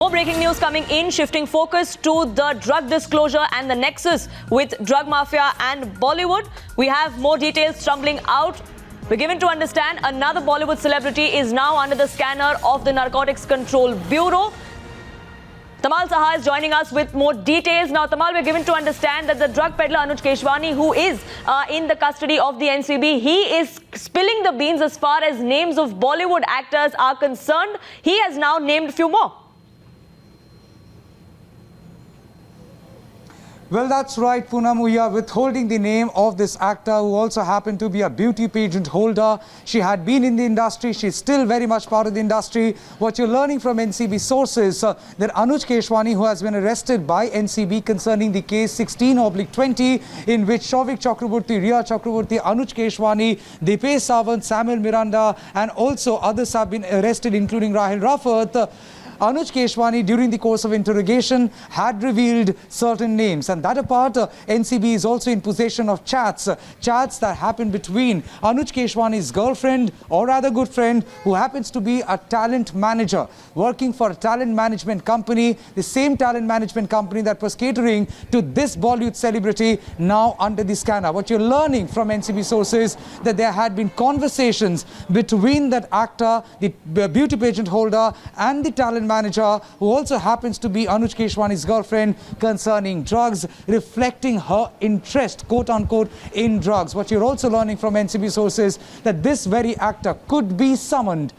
More breaking news coming in, shifting focus to the drug disclosure and the nexus with drug mafia and Bollywood. We have more details tumbling out. We're given to understand another Bollywood celebrity is now under the scanner of the Narcotics Control Bureau. Tamal Saha is joining us with more details. Now, Tamal, we're given to understand that the drug peddler Anuj Keshwani, who is in the custody of the NCB, he is spilling the beans as far as names of Bollywood actors are concerned. He has now named a few more. Well, that's right, Poonam. We are withholding the name of this actor who also happened to be a beauty pageant holder. She had been in the industry. She's still very much part of the industry. What you're learning from NCB sources, that Anuj Keshwani, who has been arrested by NCB concerning the case 16/20, in which Shovik Chakraborty, Riya Chakraborty, Anuj Keshwani, Dipesh Sawant, Samuel Miranda, and also others have been arrested, including Rahil Rafat. Anuj Keshwani, during the course of interrogation, had revealed certain names. And that apart, NCB is also in possession of chats that happened between Anuj Keshwani's girlfriend, or rather good friend, who happens to be a talent manager, working for a talent management company, the same talent management company that was catering to this Bollywood celebrity, now under the scanner. What you're learning from NCB sources, that there had been conversations between that actor, the beauty pageant holder, and the talent manager, who also happens to be Anuj Keshwani's girlfriend, concerning drugs, reflecting her interest, quote unquote, in drugs. What you're also learning from NCB sources, that this very actor could be summoned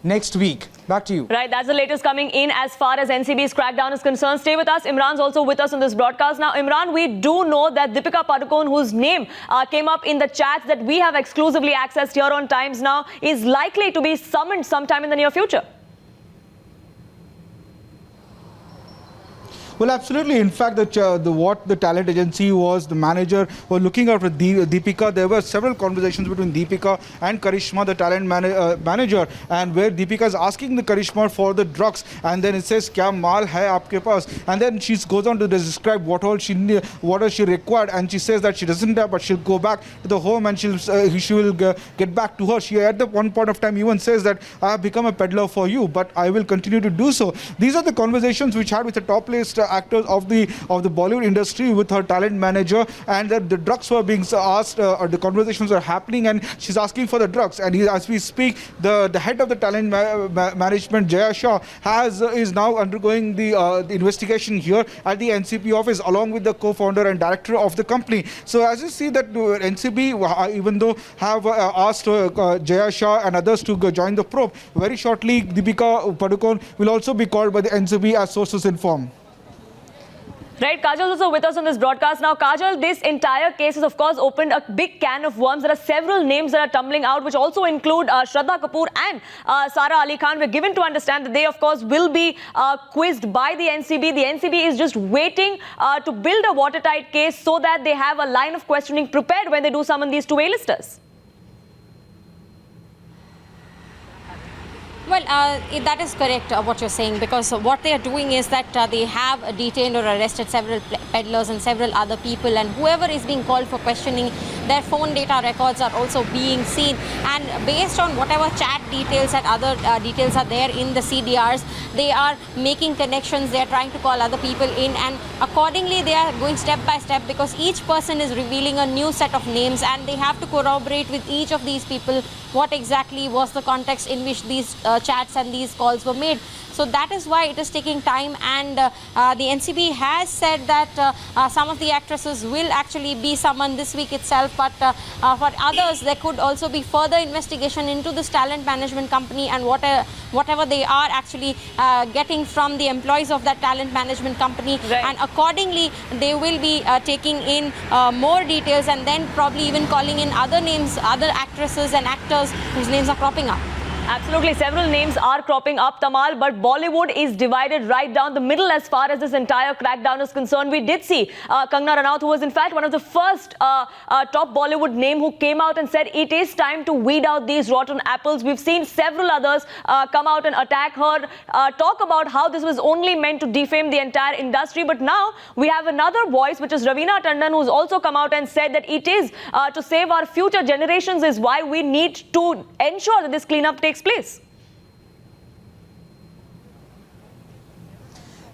next week. Back to you. Right, that's the latest coming in as far as NCB's crackdown is concerned. Stay with us. Imran's also with us on this broadcast. Now, Imran, we do know that Deepika Padukone, whose name came up in the chats that we have exclusively accessed here on Times Now, is likely to be summoned sometime in the near future. Well, absolutely. In fact, what the talent agency was, the manager were looking out for Deepika. There were several conversations between Deepika and Karishma, the talent manager, and where Deepika is asking the Karishma for the drugs, and then it says, "Kya maal hai aapke paas?" And then she goes on to describe what all she required, and she says that she doesn't have, but she'll go back to the home and she will get back to her. She at the one point of time even says that, "I have become a peddler for you, but I will continue to do so." These are the conversations which had with the top list actors of the Bollywood industry with her talent manager, and that the drugs were being asked, or the conversations are happening, and she's asking for the drugs. And as we speak, the head of the talent management, Jaya Shah, is now undergoing the investigation here at the NCB office, along with the co-founder and director of the company. So as you see that NCB, even though have asked Jaya Shah and others to join the probe, very shortly Deepika Padukone will also be called by the NCB, as sources inform. Right, Kajal is also with us on this broadcast. Now, Kajal, this entire case has, of course, opened a big can of worms. There are several names that are tumbling out, which also include Shraddha Kapoor and Sara Ali Khan. We're given to understand that they, of course, will be quizzed by the NCB. The NCB is just waiting to build a watertight case so that they have a line of questioning prepared when they do summon these two A-listers. Well, that is correct, what you're saying, because what they are doing is that they have detained or arrested several peddlers and several other people, and whoever is being called for questioning, their phone data records are also being seen, and based on whatever chat details and other details are there in the CDRs, they are making connections, they are trying to call other people in, and accordingly they are going step by step, because each person is revealing a new set of names, and they have to corroborate with each of these people what exactly was the context in which these chats and these calls were made. So that is why it is taking time, and the NCB has said that some of the actresses will actually be summoned this week itself, but for others there could also be further investigation into this talent management company and whatever they are actually getting from the employees of that talent management company. Right. And accordingly they will be taking in more details, and then probably even calling in other names, other actresses and actors whose names are cropping up. Absolutely. Several names are cropping up, Tamal, but Bollywood is divided right down the middle as far as this entire crackdown is concerned. We did see Kangana Ranaut, who was in fact one of the first top Bollywood name, who came out and said it is time to weed out these rotten apples. We've seen several others come out and attack her, talk about how this was only meant to defame the entire industry. But now we have another voice, which is Raveena Tandon, who's also come out and said that it is to save our future generations is why we need to ensure that this cleanup takes place.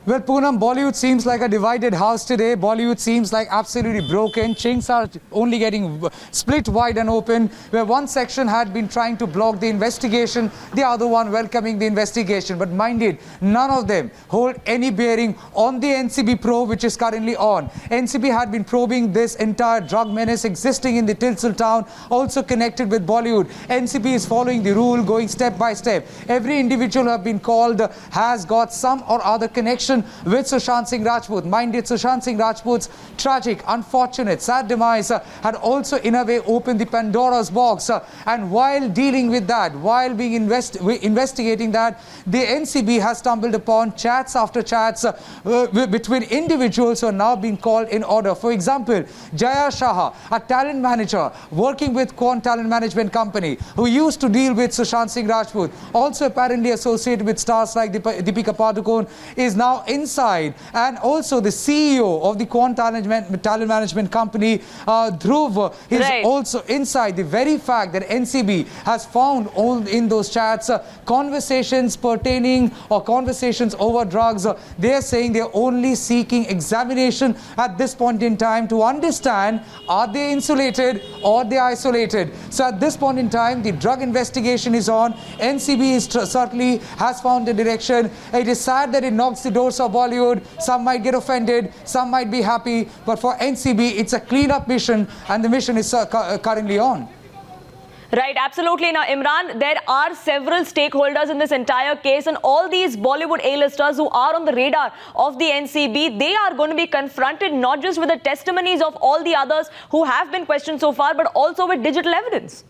Well, Poonam, Bollywood seems like a divided house today. Bollywood seems like absolutely broken. Chinks are only getting split wide and open, where one section had been trying to block the investigation, the other one welcoming the investigation. But mind it, none of them hold any bearing on the NCB probe, which is currently on. NCB had been probing this entire drug menace existing in the Tilsil town, also connected with Bollywood. NCB is following the rule, going step by step. Every individual who have been called has got some or other connection with Sushant Singh Rajput. Mind it, Sushant Singh Rajput's tragic, unfortunate, sad demise had also in a way opened the Pandora's box. And while dealing with that, while being investigating that, the NCB has stumbled upon chats after chats between individuals who are now being called in order. For example, Jaya Shah, a talent manager working with Quant Talent Management Company, who used to deal with Sushant Singh Rajput, also apparently associated with stars like Deepika Padukone, is now inside. And also the CEO of the Quant Talent Management Company, Dhruv, is also inside. The very fact that NCB has found all in those chats conversations pertaining or conversations over drugs, they are saying they're only seeking examination at this point in time to understand, are they insulated or they isolated. So at this point in time, the drug investigation is on. NCB is certainly has found a direction. It is sad that it knocks the doors of Bollywood. Some might get offended, some might be happy, but for NCB, it's a clean-up mission, and the mission is currently on. Right, absolutely. Now, Imran, there are several stakeholders in this entire case, and all these Bollywood A-listers who are on the radar of the NCB, they are going to be confronted not just with the testimonies of all the others who have been questioned so far, but also with digital evidence.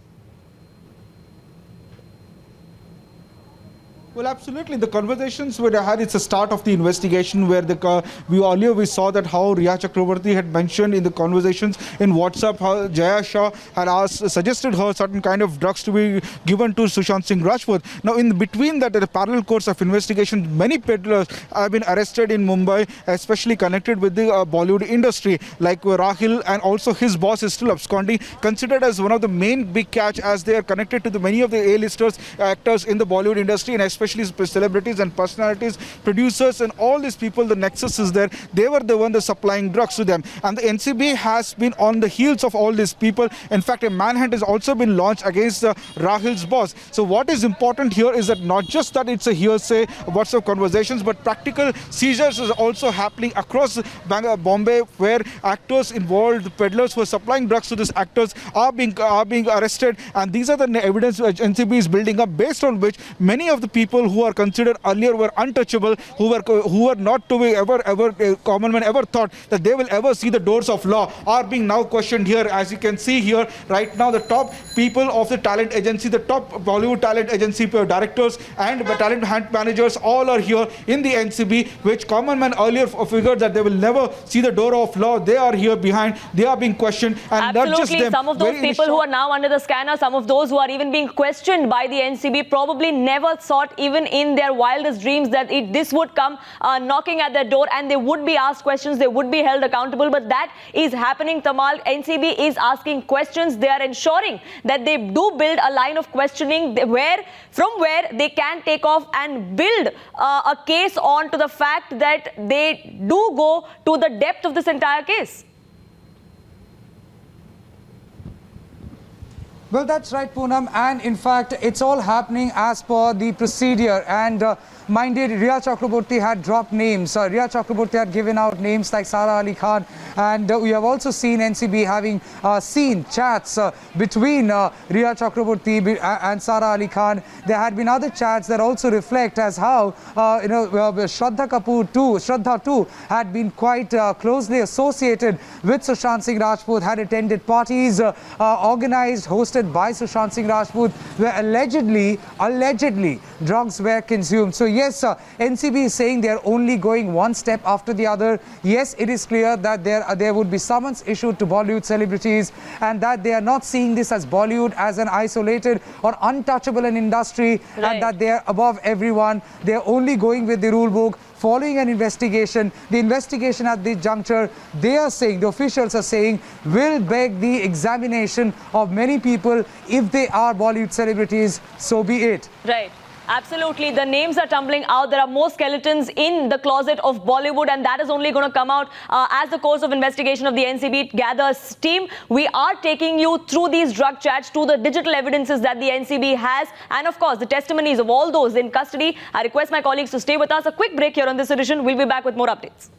Well, absolutely. The conversations we had, it's a start of the investigation where earlier we saw that how Riya Chakraborty had mentioned in the conversations in WhatsApp how Jaya Shah had suggested her certain kind of drugs to be given to Sushant Singh Rajput. Now, in between that, a parallel course of investigation, many peddlers have been arrested in Mumbai, especially connected with the Bollywood industry, like Rahil, and also his boss is still absconding, considered as one of the main big catch as they are connected to many of the A-listers, actors in the Bollywood industry, and especially celebrities and personalities, producers, and all these people. The nexus is there. They were the one supplying drugs to them, and the NCB has been on the heels of all these people. In fact, a manhunt has also been launched against Rahil's boss. So what is important here is that not just that it's a hearsay WhatsApp conversations, but practical seizures is also happening across Bombay, where actors involved, peddlers who are supplying drugs to these actors are being arrested, and these are the evidence which NCB is building up, based on which many of the people who are considered earlier were untouchable, who were not to be ever common man ever thought that they will ever see the doors of law, are being now questioned here. As you can see here right now, the top people of the talent agency, the top Bollywood talent agency directors and talent managers, all are here in the NCB, which common man earlier figured that they will never see the door of law. They are here behind, they are being questioned, and absolutely. not just them. Some of those people who are now under the scanner, some of those who are even being questioned by the NCB, probably never thought even in their wildest dreams that this would come knocking at their door and they would be asked questions, they would be held accountable. But that is happening, Tamal. NCB is asking questions. They are ensuring that they do build a line of questioning from where they can take off and build a case on to the fact that they do go to the depth of this entire case. Well, that's right, Poonam, and in fact, it's all happening as per the procedure. And minded, Riya Chakraborty had dropped names. Riya Chakraborty had given out names like Sara Ali Khan, and we have also seen NCB having seen chats between Riya Chakraborty and Sara Ali Khan. There had been other chats that also reflect as how Shraddha too had been quite closely associated with Sushant Singh Rajput, had attended parties organized, hosted by Sushant Singh Rajput, where allegedly drugs were consumed. So yes, NCB is saying they are only going one step after the other. Yes, it is clear that there would be summons issued to Bollywood celebrities, and that they are not seeing this as Bollywood as an isolated or untouchable an industry, and that they are above everyone. They are only going with the rule book, following an investigation. The investigation at this juncture, they are saying, the officials are saying, will beg the examination of many people. If they are Bollywood celebrities, so be it. Right. Absolutely. The names are tumbling out. There are more skeletons in the closet of Bollywood, and that is only going to come out as the course of investigation of the NCB gathers steam. We are taking you through these drug chats to the digital evidences that the NCB has, and of course, the testimonies of all those in custody. I request my colleagues to stay with us. A quick break here on this edition. We'll be back with more updates.